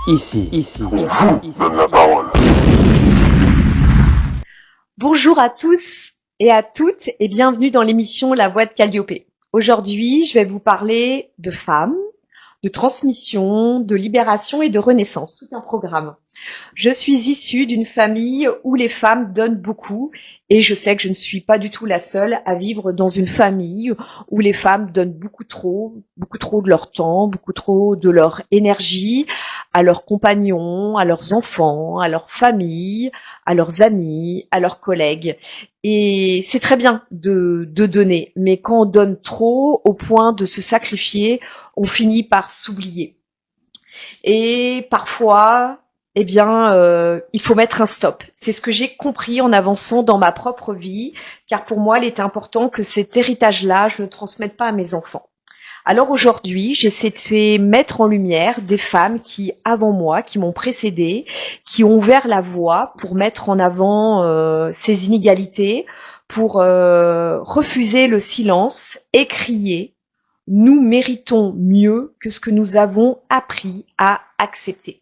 Ici, donne la parole. Bonjour à tous et à toutes et bienvenue dans l'émission La Voix de Calliope. Aujourd'hui, je vais vous parler de femmes, de transmission, de libération et de renaissance, tout un programme. Je suis issue d'une famille où les femmes donnent beaucoup et je sais que je ne suis pas du tout la seule à vivre dans une famille où les femmes donnent beaucoup trop de leur temps, beaucoup trop de leur énergie à leurs compagnons, à leurs enfants, à leur famille, à leurs amis, à leurs collègues. Et c'est très bien de donner, mais quand on donne trop au point de se sacrifier, on finit par s'oublier. Et parfois, il faut mettre un stop. C'est ce que j'ai compris en avançant dans ma propre vie, car pour moi, il était important que cet héritage-là, je ne transmette pas à mes enfants. Alors aujourd'hui, j'essaie de mettre en lumière des femmes qui, avant moi, qui m'ont précédée, qui ont ouvert la voie pour mettre en avant ces inégalités, pour refuser le silence et crier « Nous méritons mieux que ce que nous avons appris à accepter ».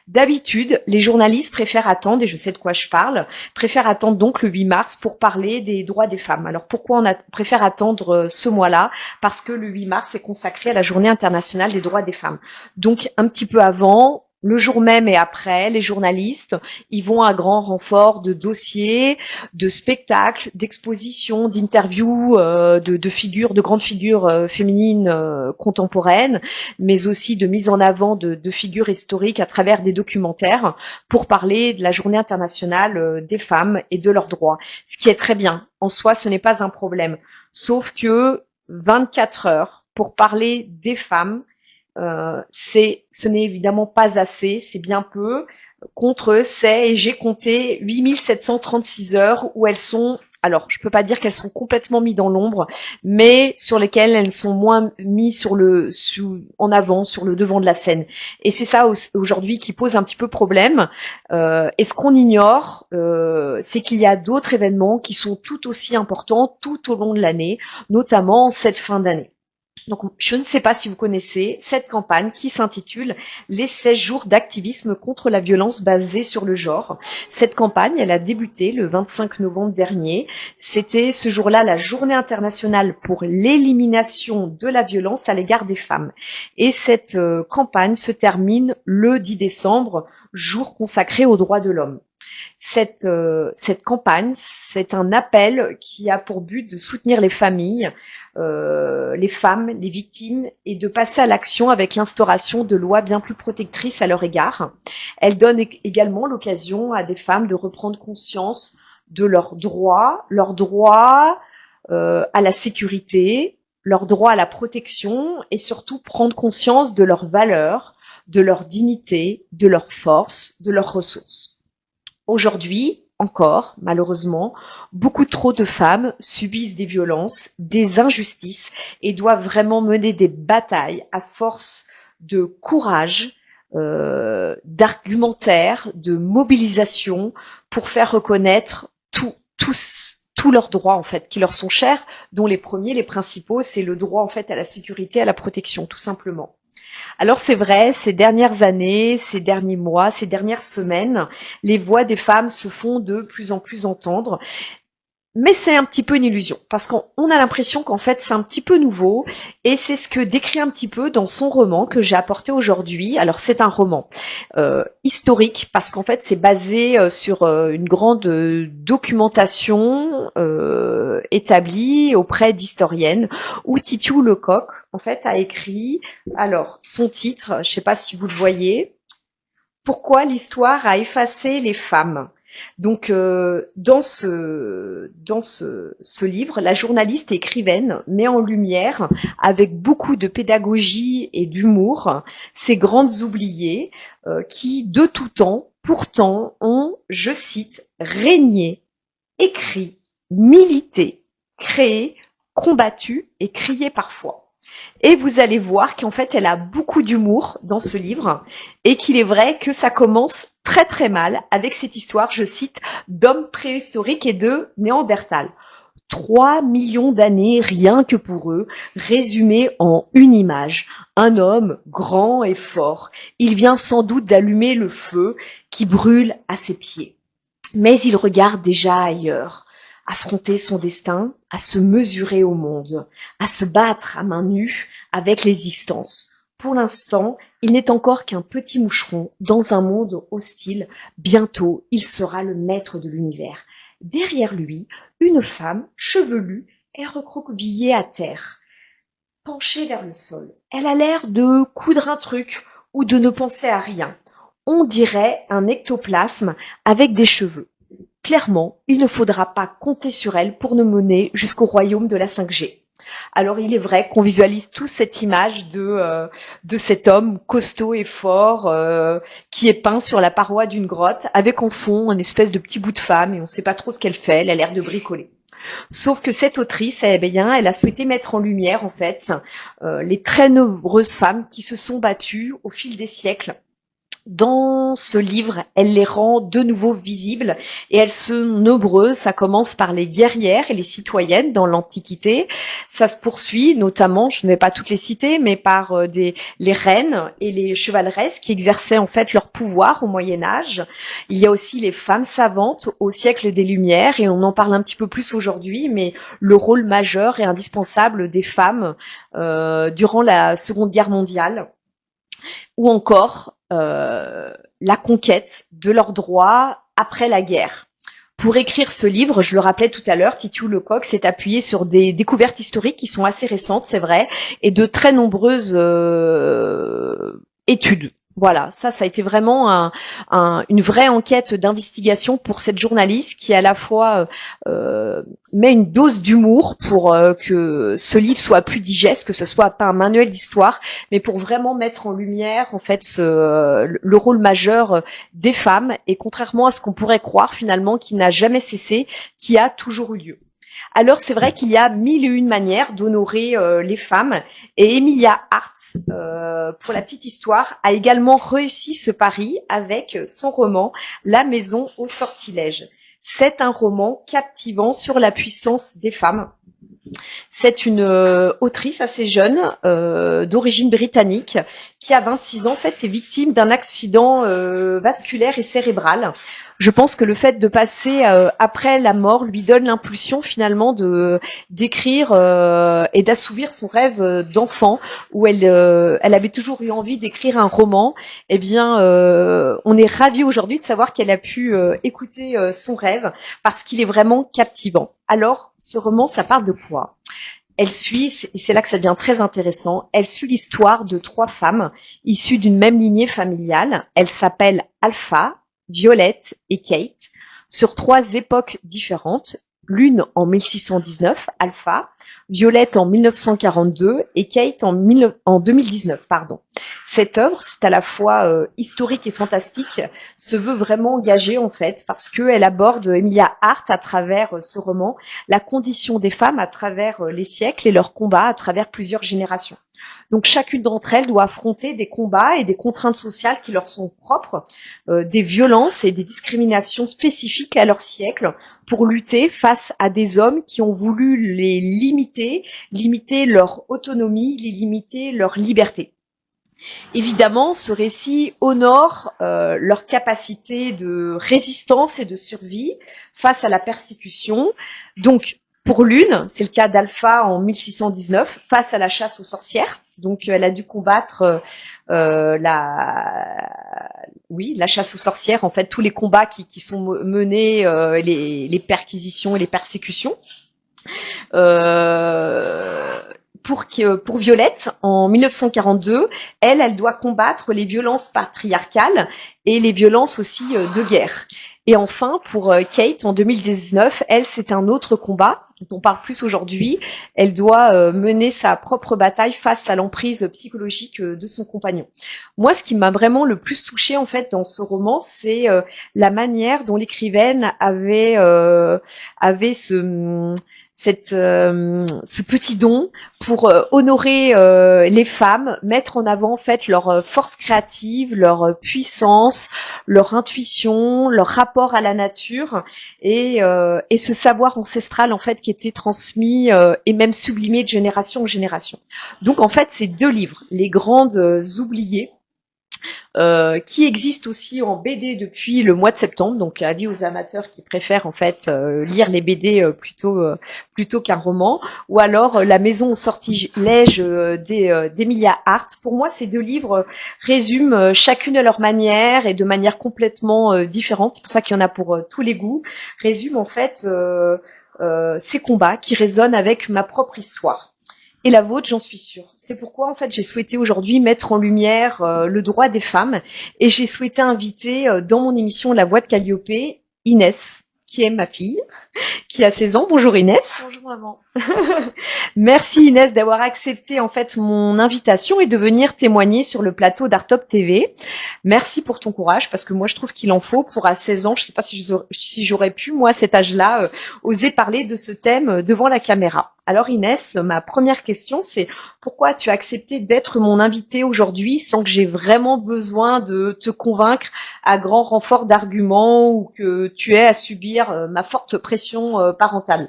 D'habitude, les journalistes préfèrent attendre, et je sais de quoi je parle, préfèrent attendre donc le 8 mars pour parler des droits des femmes. Alors pourquoi on préfère attendre ce mois-là? Parce que le 8 mars est consacré à la Journée internationale des droits des femmes. Donc un petit peu avant, le jour même et après, les journalistes, ils vont à grand renfort de dossiers, de spectacles, d'expositions, d'interviews, de figures, de grandes figures féminines contemporaines, mais aussi de mise en avant de figures historiques à travers des documentaires pour parler de la Journée internationale des femmes et de leurs droits. Ce qui est très bien. En soi, ce n'est pas un problème. Sauf que 24 heures pour parler des femmes, ce n'est évidemment pas assez, c'est bien peu. Et j'ai compté 8736 heures où elles sont, alors je peux pas dire qu'elles sont complètement mises dans l'ombre, mais sur lesquelles elles sont moins mises en avant, sur le devant de la scène. Et c'est ça aujourd'hui qui pose un petit peu problème. Et ce qu'on ignore, c'est qu'il y a d'autres événements qui sont tout aussi importants tout au long de l'année, notamment en cette fin d'année. Donc, je ne sais pas si vous connaissez cette campagne qui s'intitule Les 16 jours d'activisme contre la violence basée sur le genre. Cette campagne, elle a débuté le 25 novembre dernier. C'était ce jour-là la Journée internationale pour l'élimination de la violence à l'égard des femmes. Et cette campagne se termine le 10 décembre, jour consacré aux droits de l'homme. Cette campagne, c'est un appel qui a pour but de soutenir les familles, les femmes, les victimes, et de passer à l'action avec l'instauration de lois bien plus protectrices à leur égard. Elle donne également l'occasion à des femmes de reprendre conscience de leurs droits à la sécurité, leurs droits à la protection, et surtout prendre conscience de leurs valeurs, de leur dignité, de leur force, de leurs ressources. Aujourd'hui, encore, malheureusement, beaucoup trop de femmes subissent des violences, des injustices et doivent vraiment mener des batailles à force de courage, d'argumentaire, de mobilisation pour faire reconnaître tous leurs droits en fait qui leur sont chers, dont les premiers, les principaux, c'est le droit en fait à la sécurité, à la protection, tout simplement. Alors c'est vrai, ces dernières années, ces derniers mois, ces dernières semaines, les voix des femmes se font de plus en plus entendre. Mais c'est un petit peu une illusion, parce qu'on a l'impression qu'en fait c'est un petit peu nouveau, et c'est ce que décrit un petit peu dans son roman que j'ai apporté aujourd'hui. Alors c'est un roman historique, parce qu'en fait c'est basé sur une grande documentation établie auprès d'historiennes, où Titu Lecoq en fait a écrit, alors son titre, je sais pas si vous le voyez, Pourquoi l'histoire a effacé les femmes. Donc, dans ce livre, la journaliste et écrivaine met en lumière, avec beaucoup de pédagogie et d'humour, ces grandes oubliées qui, de tout temps, pourtant, ont, je cite, régné, écrit, milité, créé, combattu et crié parfois. Et vous allez voir qu'en fait, elle a beaucoup d'humour dans ce livre et qu'il est vrai que ça commence très très mal avec cette histoire, je cite, d'hommes préhistoriques et de Néandertal. 3 millions d'années rien que pour eux, résumées en une image. Un homme grand et fort. Il vient sans doute d'allumer le feu qui brûle à ses pieds. Mais il regarde déjà ailleurs, affronter son destin, à se mesurer au monde, à se battre à main nue avec l'existence. Pour l'instant, il n'est encore qu'un petit moucheron dans un monde hostile. Bientôt, il sera le maître de l'univers. Derrière lui, une femme chevelue est recroquevillée à terre, penchée vers le sol. Elle a l'air de coudre un truc ou de ne penser à rien. On dirait un ectoplasme avec des cheveux. Clairement, il ne faudra pas compter sur elle pour nous mener jusqu'au royaume de la 5G. Alors il est vrai qu'on visualise tous cette image de cet homme costaud et fort qui est peint sur la paroi d'une grotte avec en fond une espèce de petit bout de femme et on ne sait pas trop ce qu'elle fait, elle a l'air de bricoler. Sauf que cette autrice, eh bien, elle a souhaité mettre en lumière en fait les très nombreuses femmes qui se sont battues au fil des siècles. Dans ce livre, elle les rend de nouveau visibles et elles sont nombreuses. Ça commence par les guerrières et les citoyennes dans l'Antiquité. Ça se poursuit notamment, je ne vais pas toutes les citer, mais par les reines et les chevaleresses qui exerçaient en fait leur pouvoir au Moyen-Âge. Il y a aussi les femmes savantes au siècle des Lumières et on en parle un petit peu plus aujourd'hui, mais le rôle majeur et indispensable des femmes durant la Seconde Guerre mondiale. Ou encore la conquête de leurs droits après la guerre. Pour écrire ce livre, je le rappelais tout à l'heure, Titu Lecoq s'est appuyé sur des découvertes historiques qui sont assez récentes, c'est vrai, et de très nombreuses études. Voilà, ça a été vraiment une vraie enquête d'investigation pour cette journaliste qui à la fois met une dose d'humour pour que ce livre soit plus digeste, que ce soit pas un manuel d'histoire, mais pour vraiment mettre en lumière en fait le rôle majeur des femmes et contrairement à ce qu'on pourrait croire finalement qui n'a jamais cessé, qui a toujours eu lieu. Alors c'est vrai qu'il y a 1001 manières d'honorer les femmes et Emilia Hart, pour la petite histoire, a également réussi ce pari avec son roman La maison au sortilège. C'est un roman captivant sur la puissance des femmes. C'est une autrice assez jeune, d'origine britannique, qui à 26 ans en fait est victime d'un accident vasculaire et cérébral. Je pense que le fait de passer après la mort lui donne l'impulsion finalement de d'écrire et d'assouvir son rêve d'enfant où elle avait toujours eu envie d'écrire un roman. Eh bien, on est ravis aujourd'hui de savoir qu'elle a pu écouter son rêve parce qu'il est vraiment captivant. Alors, ce roman, ça parle de quoi ? Elle suit, et c'est là que ça devient très intéressant, elle suit l'histoire de 3 femmes issues d'une même lignée familiale. Elles s'appellent Alpha, Violette et Kate, sur 3 époques différentes, l'une en 1619, Alpha, Violette en 1942 et Kate en 2019, pardon. Cette œuvre, c'est à la fois historique et fantastique, se veut vraiment engagée en fait, parce qu'elle aborde, Emilia Hart, à travers ce roman, la condition des femmes à travers les siècles et leurs combats à travers plusieurs générations. Donc chacune d'entre elles doit affronter des combats et des contraintes sociales qui leur sont propres, des violences et des discriminations spécifiques à leur siècle pour lutter face à des hommes qui ont voulu les limiter leur autonomie, les limiter leur liberté. Évidemment, ce récit honore leur capacité de résistance et de survie face à la persécution. Donc, pour l'une, c'est le cas d'Alpha en 1619, face à la chasse aux sorcières. Donc, elle a dû combattre la chasse aux sorcières, en fait, tous les combats qui sont menés, les perquisitions et les persécutions. Pour Violette, en 1942, elle doit combattre les violences patriarcales et les violences aussi de guerre. Et enfin, pour Kate, en 2019, elle, c'est un autre combat dont on parle plus aujourd'hui. Elle doit mener sa propre bataille face à l'emprise psychologique de son compagnon. Moi, ce qui m'a vraiment le plus touchée, en fait, dans ce roman, c'est la manière dont l'écrivaine avait ce petit don pour honorer les femmes, mettre en avant en fait leur force créative, leur puissance, leur intuition, leur rapport à la nature et ce savoir ancestral en fait qui était transmis et même sublimé de génération en génération. Donc en fait, ces deux livres, Les Grandes Oubliées, qui existe aussi en BD depuis le mois de septembre, donc avis aux amateurs qui préfèrent en fait lire les BD plutôt qu'un roman, ou alors La Maison au sortilège d'Emilia Hart. Pour moi, ces deux livres résument chacune à leur manière et de manière complètement différente. C'est pour ça qu'il y en a pour tous les goûts. Résument en fait ces combats qui résonnent avec ma propre histoire. Et la vôtre, j'en suis sûre. C'est pourquoi, en fait, j'ai souhaité aujourd'hui mettre en lumière le droit des femmes et j'ai souhaité inviter dans mon émission La Voix de Calliope, Inès, qui est ma fille, qui a 16 ans. Bonjour Inès. Bonjour maman. Merci Inès d'avoir accepté en fait mon invitation et de venir témoigner sur le plateau d'Artop TV. Merci pour ton courage parce que moi je trouve qu'il en faut pour à 16 ans, je sais pas si j'aurais pu moi à cet âge-là oser parler de ce thème devant la caméra. Alors Inès, ma première question c'est pourquoi tu as accepté d'être mon invitée aujourd'hui sans que j'ai vraiment besoin de te convaincre à grand renfort d'arguments ou que tu aies à subir ma forte pression parentale.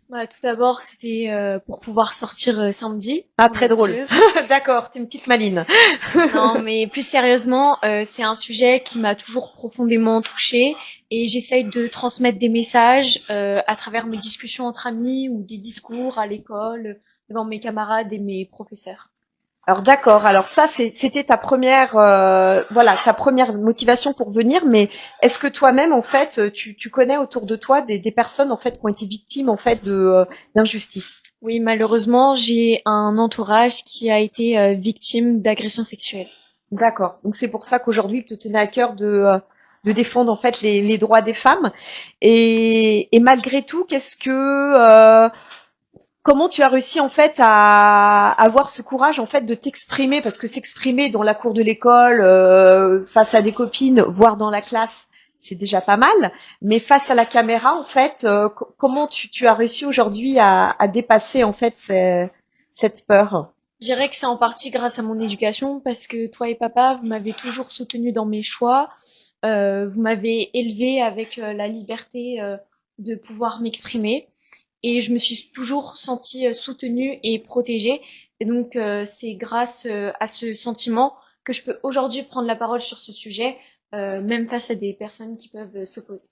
Bah, tout d'abord, c'était pour pouvoir sortir samedi. Ah, très bien drôle. sûr. D'accord, t'es une petite maline. Non, mais plus sérieusement, c'est un sujet qui m'a toujours profondément touchée et j'essaye de transmettre des messages à travers mes discussions entre amis ou des discours à l'école, devant mes camarades et mes professeurs. Alors d'accord. Alors ça, c'était ta première, ta première motivation pour venir. Mais est-ce que toi-même, en fait, tu connais autour de toi des personnes en fait qui ont été victimes en fait de d'injustice? Oui, malheureusement, j'ai un entourage qui a été victime d'agressions sexuelles. D'accord. Donc c'est pour ça qu'aujourd'hui, il te tenait à cœur de défendre en fait les droits des femmes. Et malgré tout, comment tu as réussi en fait à avoir ce courage en fait de t'exprimer, parce que s'exprimer dans la cour de l'école face à des copines, voire dans la classe, c'est déjà pas mal, mais face à la caméra en fait, comment tu as réussi aujourd'hui à dépasser en fait cette peur? Je dirais que c'est en partie grâce à mon éducation parce que toi et papa, vous m'avez toujours soutenue dans mes choix. Vous m'avez élevée avec la liberté de pouvoir m'exprimer et je me suis toujours sentie soutenue et protégée. Et donc c'est grâce à ce sentiment que je peux aujourd'hui prendre la parole sur ce sujet, même face à des personnes qui peuvent s'opposer.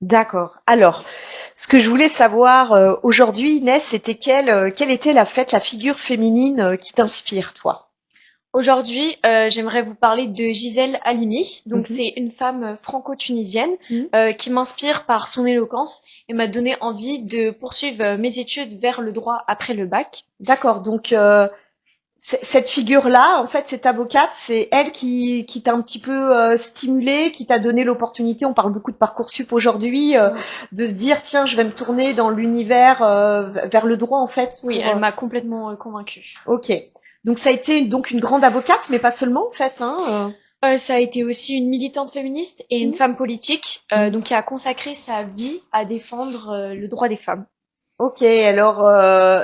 D'accord. Alors, ce que je voulais savoir aujourd'hui, Inès, c'était quelle était la figure féminine qui t'inspire, toi? Aujourd'hui, j'aimerais vous parler de Gisèle Halimi. Donc, Mhm. c'est une femme franco-tunisienne Mhm. qui m'inspire par son éloquence et m'a donné envie de poursuivre mes études vers le droit après le bac. D'accord. Donc, cette figure-là, en fait, cette avocate, c'est elle qui t'a un petit peu stimulé, qui t'a donné l'opportunité. On parle beaucoup de Parcoursup aujourd'hui, de se dire tiens, je vais me tourner dans l'univers vers le droit, en fait. Oui, elle m'a complètement convaincue. Ok. Donc ça a été donc une grande avocate, mais pas seulement, en fait. Hein. Ça a été aussi une militante féministe et une femme politique, donc qui a consacré sa vie à défendre le droit des femmes. Ok, alors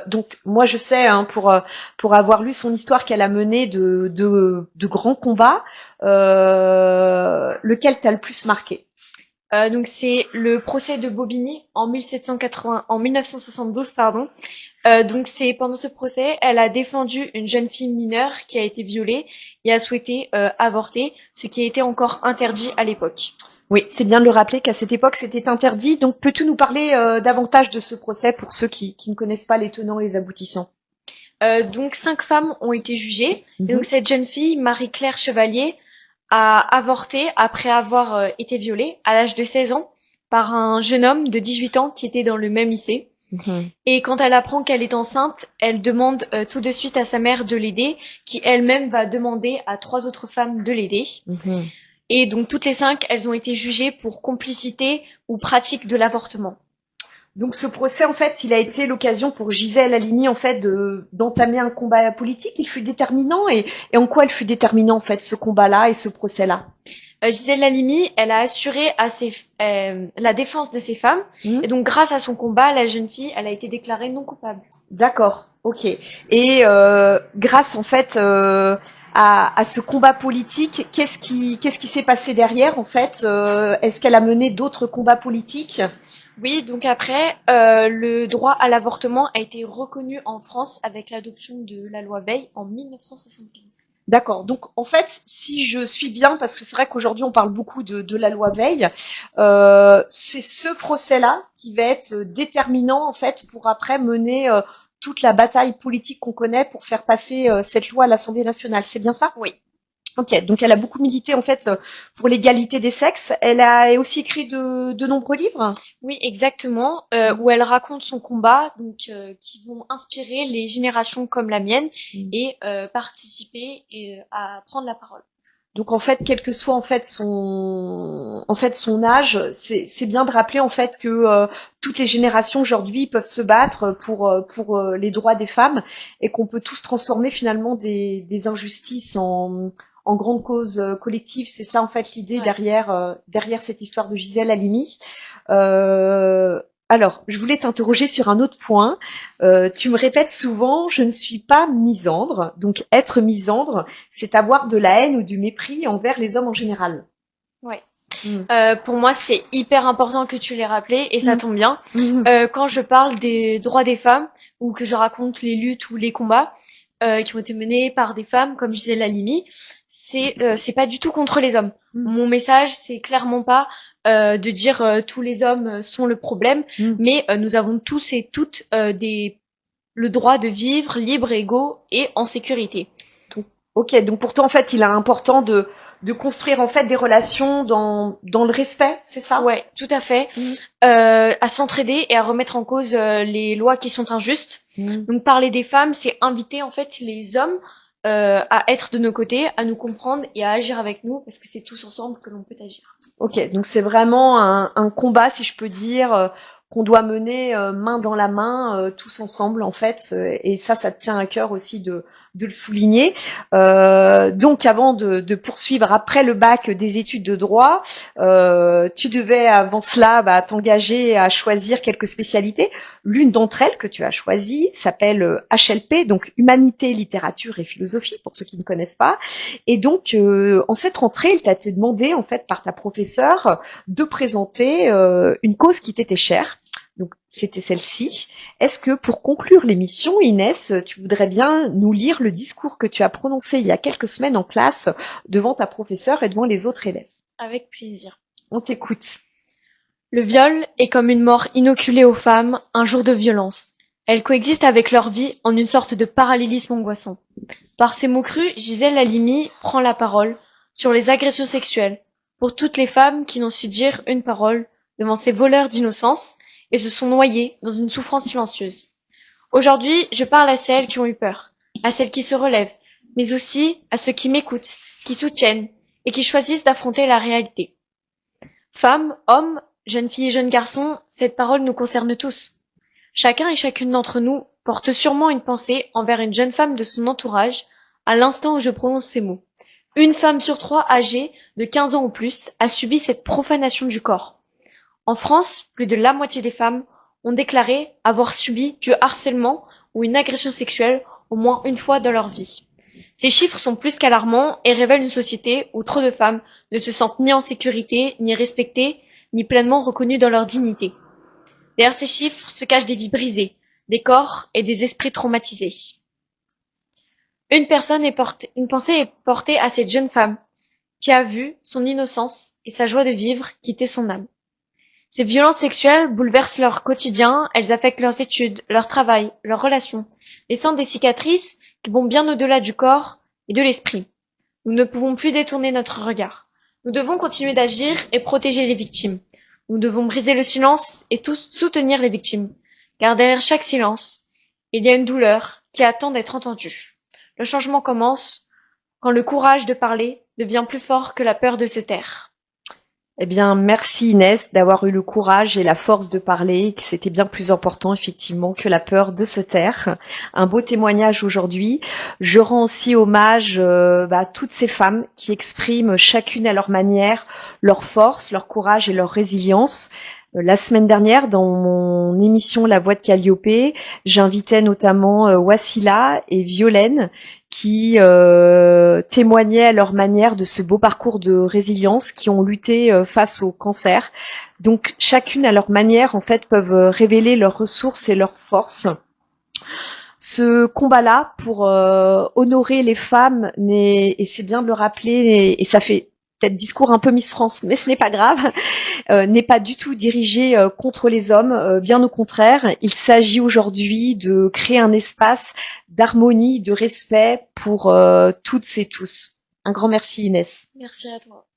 donc moi je sais hein, pour avoir lu son histoire qu'elle a mené de grands combats, lequel t'a le plus marqué? Donc c'est le procès de Bobigny en 1972, pardon. Donc c'est pendant ce procès, elle a défendu une jeune fille mineure qui a été violée et a souhaité avorter, ce qui était encore interdit à l'époque. Oui, c'est bien de le rappeler qu'à cette époque c'était interdit. Donc peux-tu nous parler davantage de ce procès pour ceux qui ne connaissent pas les tenants et les aboutissants? Donc 5 femmes ont été jugées. Et donc cette jeune fille, Marie-Claire Chevalier, a avorté après avoir été violée à l'âge de 16 ans par un jeune homme de 18 ans qui était dans le même lycée. Et quand elle apprend qu'elle est enceinte, elle demande tout de suite à sa mère de l'aider, qui elle-même va demander à 3 autres femmes de l'aider. Et donc toutes les 5, elles ont été jugées pour complicité ou pratique de l'avortement. Donc ce procès, en fait, il a été l'occasion pour Gisèle Halimi, en fait, d'entamer un combat politique. Il fut déterminant et en quoi il fut déterminant, en fait, ce combat-là et ce procès-là? Gisèle Halimi, elle a assuré la défense de ces femmes, Mhm. et donc grâce à son combat, la jeune fille, elle a été déclarée non coupable. D'accord, ok. Et grâce en fait à ce combat politique, qu'est-ce qui s'est passé derrière en fait Est-ce qu'elle a mené d'autres combats politiques? Oui, donc après, le droit à l'avortement a été reconnu en France avec l'adoption de la loi Veil en 1975. D'accord. Donc en fait, si je suis bien, parce que c'est vrai qu'aujourd'hui on parle beaucoup de la loi Veil, c'est ce procès-là qui va être déterminant en fait pour après mener toute la bataille politique qu'on connaît pour faire passer cette loi à l'Assemblée nationale. C'est bien ça? Oui. Ok. Donc elle a beaucoup milité en fait pour l'égalité des sexes. Elle a aussi écrit de nombreux livres. Oui, exactement, où elle raconte son combat, donc qui vont inspirer les générations comme la mienne et participer à prendre la parole. Donc en fait, quel que soit en fait son âge, c'est bien de rappeler en fait que toutes les générations aujourd'hui peuvent se battre pour les droits des femmes et qu'on peut tous transformer finalement des injustices en grande cause collective. C'est ça en fait l'idée Ouais. derrière cette histoire de Gisèle Halimi. Euh, alors, je voulais t'interroger sur un autre point. Tu me répètes souvent, je ne suis pas misandre. Donc, être misandre, c'est avoir de la haine ou du mépris envers les hommes en général. Ouais. Mm. Pour moi, c'est hyper important que tu l'aies rappelé, et ça tombe bien. Mhm. Quand je parle des droits des femmes, ou que je raconte les luttes ou les combats qui ont été menés par des femmes, comme Gisèle Halimi, c'est pas du tout contre les hommes. Mm. Mon message, c'est clairement pas de dire tous les hommes sont le problème, Mm. mais nous avons tous et toutes le droit de vivre libre, égaux et en sécurité. Ok, donc pour toi, en fait, il est important de construire en fait des relations dans le respect, c'est ça? Ouais, tout à fait. Mm. À s'entraider et à remettre en cause les lois qui sont injustes. Mm. Donc parler des femmes, c'est inviter en fait les hommes à être de nos côtés, à nous comprendre et à agir avec nous, parce que c'est tous ensemble que l'on peut agir. Ok, donc c'est vraiment un combat, si je peux dire, qu'on doit mener main dans la main, tous ensemble en fait, et ça te tient à cœur aussi de le souligner. Donc avant de poursuivre après le bac des études de droit, tu devais avant cela t'engager à choisir quelques spécialités. L'une d'entre elles que tu as choisie s'appelle HLP, donc Humanité, Littérature et Philosophie, pour ceux qui ne connaissent pas. Et donc, en cette rentrée, il t'a été demandé, en fait, par ta professeure, de présenter une cause qui t'était chère. Donc, c'était celle-ci. Est-ce que, pour conclure l'émission, Inès, tu voudrais bien nous lire le discours que tu as prononcé il y a quelques semaines en classe devant ta professeure et devant les autres élèves? Avec plaisir. On t'écoute. Le viol est comme une mort inoculée aux femmes, un jour de violence. Elles coexistent avec leur vie en une sorte de parallélisme angoissant. Par ces mots crus, Gisèle Halimi prend la parole sur les agressions sexuelles pour toutes les femmes qui n'ont su dire une parole devant ces voleurs d'innocence et se sont noyées dans une souffrance silencieuse. Aujourd'hui, je parle à celles qui ont eu peur, à celles qui se relèvent, mais aussi à ceux qui m'écoutent, qui soutiennent et qui choisissent d'affronter la réalité. Femmes, hommes, jeunes filles et jeunes garçons, cette parole nous concerne tous. Chacun et chacune d'entre nous porte sûrement une pensée envers une jeune femme de son entourage à l'instant où je prononce ces mots. Une femme sur 3 âgée de 15 ans ou plus a subi cette profanation du corps. En France, plus de la moitié des femmes ont déclaré avoir subi du harcèlement ou une agression sexuelle au moins une fois dans leur vie. Ces chiffres sont plus qu'alarmants et révèlent une société où trop de femmes ne se sentent ni en sécurité, ni respectées, ni pleinement reconnues dans leur dignité. Derrière ces chiffres se cachent des vies brisées, des corps et des esprits traumatisés. Une pensée est portée à cette jeune femme qui a vu son innocence et sa joie de vivre quitter son âme. Ces violences sexuelles bouleversent leur quotidien, elles affectent leurs études, leur travail, leurs relations, laissant des cicatrices qui vont bien au-delà du corps et de l'esprit. Nous ne pouvons plus détourner notre regard. Nous devons continuer d'agir et protéger les victimes. Nous devons briser le silence et tous soutenir les victimes, car derrière chaque silence, il y a une douleur qui attend d'être entendue. Le changement commence quand le courage de parler devient plus fort que la peur de se taire. Eh bien, merci Inès d'avoir eu le courage et la force de parler, que c'était bien plus important effectivement que la peur de se taire. Un beau témoignage aujourd'hui. Je rends aussi hommage à toutes ces femmes qui expriment chacune à leur manière leur force, leur courage et leur résilience. La semaine dernière, dans mon émission La Voix de Calliope, j'invitais notamment Wassila et Violaine qui témoignaient à leur manière de ce beau parcours de résilience, qui ont lutté face au cancer. Donc chacune à leur manière, en fait, peuvent révéler leurs ressources et leurs forces. Ce combat-là pour honorer les femmes, et c'est bien de le rappeler, et ça fait peut-être discours un peu Miss France, mais ce n'est pas grave, n'est pas du tout dirigé contre les hommes, bien au contraire. Il s'agit aujourd'hui de créer un espace d'harmonie, de respect pour toutes et tous. Un grand merci Inès. Merci à toi.